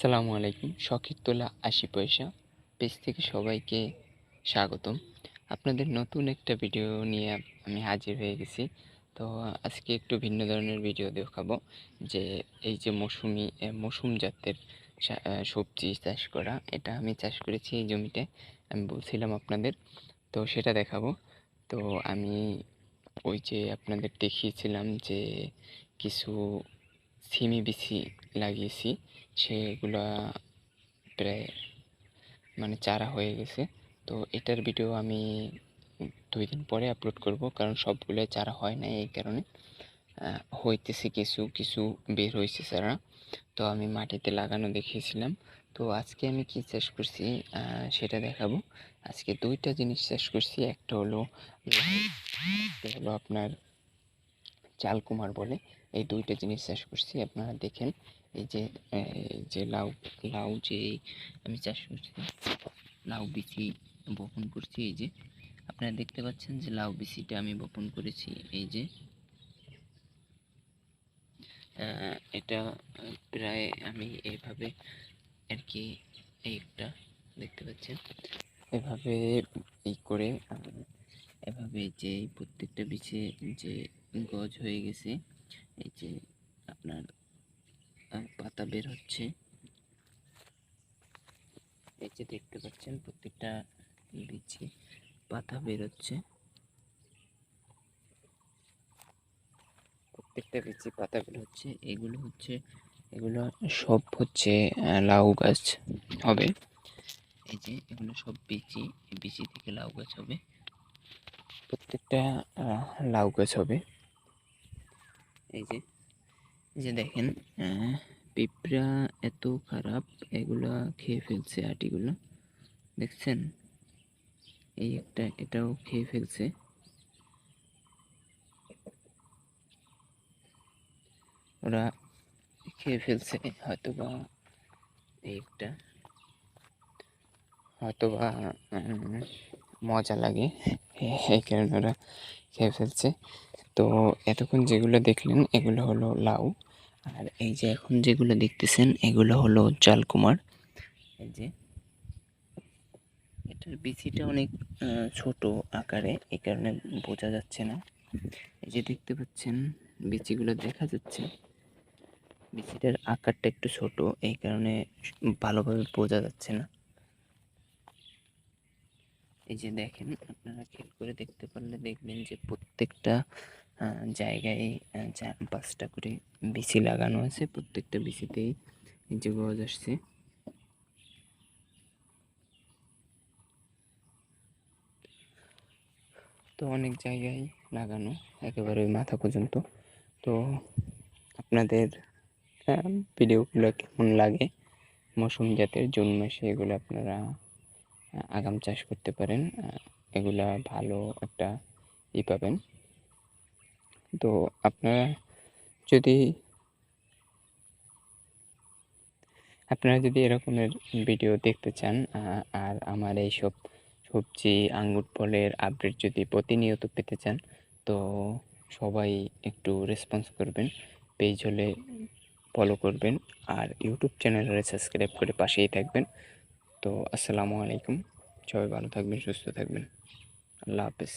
আসসালামু আলাইকুম। শখের তোলা ৮০ পয়সা পেজ থেকে সবাইকে স্বাগতম। আপনাদের নতুন একটা ভিডিও নিয়ে আমি হাজির হয়ে গেছি। তো আজকে একটু ভিন্ন ধরনের ভিডিও দেখাবো যে এই যে মৌসুম জাতের সবজি চাষ করা, এটা আমি চাষ করেছি এই জমিতে। আমি বলছিলাম আপনাদের, তো সেটা দেখাবো। তো আমি ওই যে আপনাদের দেখিয়েছিলাম যে কিছু সিমি বিচি লাগিয়েছি, সেগুলা প্রায় চারা হয়ে গেছে। তো এটার ভিডিও আমি 2 দিন পরে আপলোড করব, কারণ সবগুলো চারা হয় না, এই কারণে হইতেছে কিছু কিছু বের হয়েছে চারা। তো আমি মাটিতে লাগানো দেখিয়েছিলাম। তো আজকে আমি কি চাষ করছি সেটা দেখাবো। আজকে 2টা জিনিস চাষ করছি। একটা হলো লাউ, একটা হলো আপনার চালকুমার বলে। এই 2টা জিনিস চাষ করছি, আপনারা দেখেন। এই যে লাউ লাউ যে আমি চাষ করছি, লাউ বিচি বপন করছি। এই যে আপনারা দেখতে পাচ্ছেন যে লাউ বিচিটা আমি বপন করেছি। এই যে এটা প্রায় আমি এইভাবে আর কি, একটা দেখতে পাচ্ছেন এভাবে করে এভাবে যে প্রত্যেকটা বিচে যে গজ হয়ে গেছে, এই যে আপনার পাতা বের হচ্ছে। এই যে দেখতে পাচ্ছেন প্রত্যেকটা বিচি পাতা বের হচ্ছে, প্রত্যেকটা বিচি পাতা বের হচ্ছে। এগুলো সব হচ্ছে লাউ গাছ হবে। এই যে এগুলো সব বিচি, বিচি থেকে লাউ গাছ হবে, প্রত্যেকটা লাউ গাছ হবে। এই যে দেখেন, পিঁপড়া এত খারাপ, এগুলা খেয়ে ফেলছে আটিগুলো, দেখছেন? এই একটা, এটাও খেয়ে ফেলছে। ওরা খেয়ে ফেলছে, হয়তোবা একটা, হয়তোবা মজা লাগে, এই কারণে ওরা খেয়ে ফেলছে। তো এতক্ষণ যেগুলো দেখলেন এগুলো হলো লাউ, আর এই যে এখন যেগুলো দেখতেছেন এগুলো হলো চালকুমার। এই যে এটার বিচিটা অনেক ছোট আকারে, এই কারণে বোঝা যাচ্ছে না। এই যে দেখতে পাচ্ছেন বিচিগুলো দেখা যাচ্ছে, বিচিটার আকারটা একটু ছোট, এই কারণে ভালোভাবে বোঝা যাচ্ছে না। এই যে দেখেন, আপনারা খেয়াল করে দেখতে পারলে দেখবেন যে প্রত্যেকটা জায়গায় 4-5টা করে বিচি লাগানো আছে, প্রত্যেকটা বিচিতেই এই যে গজ আসছে। তো অনেক জায়গায় লাগানো একেবারে মাথা পর্যন্ত। তো আপনাদের ভিডিওগুলো কেমন লাগে? মৌসুম জাতের জুন মাসে এগুলো আপনারা আগাম চাষ করতে পারেন, এগুলা ভালো একটা পাবেন। তো আপনারা যদি এরকমের ভিডিও দেখতে চান, আর আমার এইসব সবজি আঙ্গুর ফলের আপডেট যদি প্রতিনিয়ত পেতে চান, তো সবাই একটু রেসপন্স করবেন, পেজ হলে ফলো করবেন, আর ইউটিউব চ্যানেলে সাবস্ক্রাইব করে পাশেই থাকবেন। তো আসসালামু আলাইকুম, সবাই ভালো থাকবেন, সুস্থ থাকবেন, আল্লাহ হাফেজ।